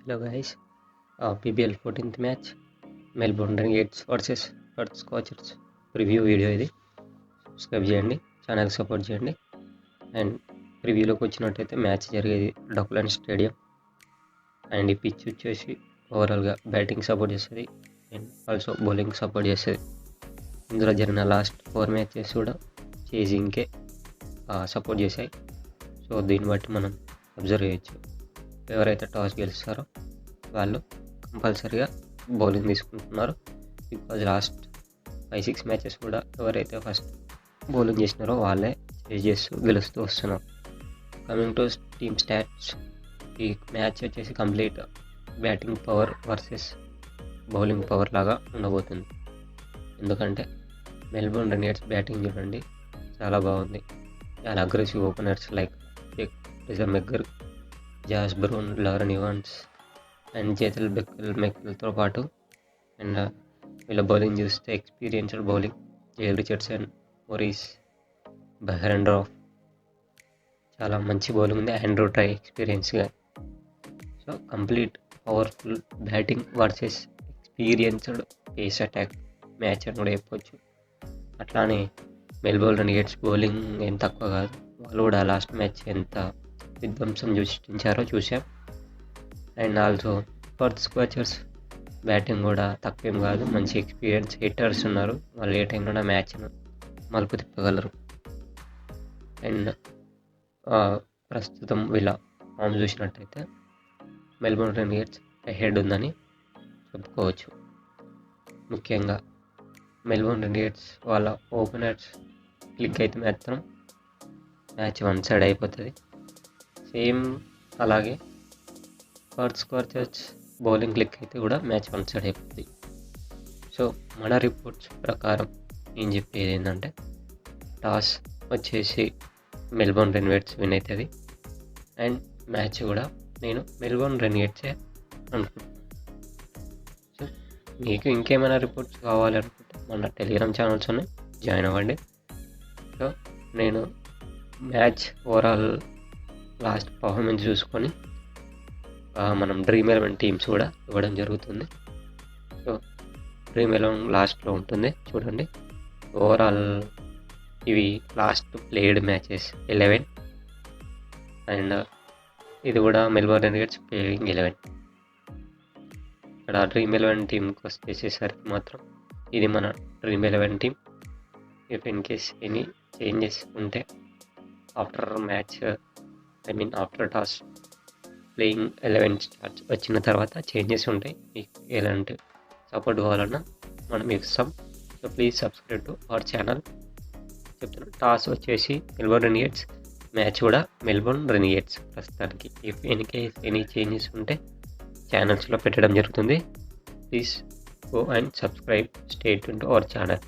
Hello guys, PBL 14th match Melbourne Renegades versus Perth Scorchers preview video ఇది. Subscribe చేయండి, channel support చేయండి. And ప్రివ్యూలోకి వచ్చినట్టయితే match జరిగేది డక్లాండ్ స్టేడియం. అండ్ ఈ పిచ్ వచ్చేసి ఓవరాల్గా బ్యాటింగ్ సపోర్ట్ చేస్తుంది అండ్ ఆల్సో బౌలింగ్ సపోర్ట్ చేస్తుంది. ఇందులో జరిగిన లాస్ట్ 4 మ్యాచెస్ కూడా చేజింగ్కే సపోర్ట్ చేశాయి. సో దీన్ని బట్టి మనం అబ్జర్వ్ చేయొచ్చు, ఎవరైతే టాస్ గెలుస్తారో వాళ్ళు కంపల్సరీగా బౌలింగ్ తీసుకుంటున్నారు. బికాజ్ లాస్ట్ 5-6 మ్యాచెస్ కూడా ఎవరైతే ఫస్ట్ బౌలింగ్ చేసినారో వాళ్ళే చేజ్ చేస్తూ గెలుస్తూ వస్తున్నారు. కమింగ్ టు టీమ్ స్టాట్స్, ఈ మ్యాచ్ వచ్చేసి complete batting power versus bowling power లాగా ఉండబోతుంది. ఎందుకంటే మెల్బోర్న్ రెనిగేట్స్ బ్యాటింగ్ చూడండి, చాలా బాగుంది. చాలా aggressive openers like Fraser McGurk, Josh Brown, Laurie Evans and జేతల్ మెక్కల్తో పాటు అండ్ వీళ్ళ బౌలింగ్ చూస్తే experienced bowling, Jhye Richardson, Morris, Behrendorff, చాలా మంచి బౌలింగ్ ఉంది. ఆండ్రూ టై ఎక్స్పీరియన్స్గా. So complete powerful batting versus experienced pace attack match అని కూడా చెప్పొచ్చు. అట్లానే మెల్బోర్న్ రెనిగేట్స్ బౌలింగ్ ఏం తక్కువ కాదు. వాళ్ళు కూడా లాస్ట్ మ్యాచ్ ఎంత విధ్వంసం సృష్టించారో చూసాం. And also Perth snatchers batting కూడా తక్కువేం కాదు, మంచి ఎక్స్పీరియన్స్ హిట్టర్స్ ఉన్నారు. వాళ్ళు ఏ టైంలో మ్యాచ్ను మలుపు తిప్పగలరు. అండ్ ప్రస్తుతం వీళ్ళ ఫామ్ చూసినట్టయితే మెల్బోర్న్ రెనిగేట్స్ హెడ్ ఉందని చెప్పుకోవచ్చు. ముఖ్యంగా మెల్బోర్న్ రెనిగేట్స్ వాళ్ళ ఓపెనర్స్ క్లిక్ అయితే మాత్రం మ్యాచ్ వన్ సైడ్ అయిపోతుంది. సేమ్ అలాగే పర్త్ స్కాచర్స్ బౌలింగ్ క్లిక్ అయితే కూడా మ్యాచ్ వన్ సైడ్ అయిపోతుంది. సో మన రిపోర్ట్స్ ప్రకారం నేను చెప్పేది ఏంటంటే టాస్ వచ్చేసి మెల్బోర్న్ రెనిగేట్స్ విన్ అవుతుంది. అండ్ మ్యాచ్ కూడా నేను మెల్బోర్న్ రెనిగేట్సే అనుకుంటున్నాను. సో మీకు ఇంకేమైనా రిపోర్ట్స్ కావాలనుకుంటే మన టెలిగ్రామ్ ఛానల్స్ ఉన్నాయి, జాయిన్ అవ్వండి. సో నేను మ్యాచ్ ఓవరాల్ లాస్ట్ పర్ఫార్మెన్స్ చూసుకొని మనం డ్రీమ్ 11 టీమ్స్ కూడా ఇవ్వడం జరుగుతుంది. సో డ్రీమ్ 11 లాస్ట్లో ఉంటుంది చూడండి. ఓవరాల్ ఇవి లాస్ట్ ప్లేడ్ మ్యాచెస్ 11 అండ్ ఇది కూడా మెల్బోర్న్ రెనిగేట్స్ ప్లేయింగ్ 11. ఇక్కడ డ్రీమ్ 11 టీంకి వచ్చేసరికి మాత్రం ఇది మన dream 11 team. If in case any changes ఉంటే after match after toss playing 11 starts వచ్చిన తర్వాత చేంజెస్ ఉంటాయి. మీకు ఎలాంటి సపోర్ట్ కావాలన్నా మనం ఇస్తాం. So please subscribe to our channel. చెప్తున్నాను, టాస్ వచ్చేసి మెల్బోర్న్ రెనిగేట్స్, మ్యాచ్ కూడా మెల్బోర్న్ రెనిగేట్స్ ప్రస్తుతానికి. If any case any changes ఉంటే ఛానల్స్లో పెట్టడం జరుగుతుంది. Please go and subscribe, stay tune to our channel.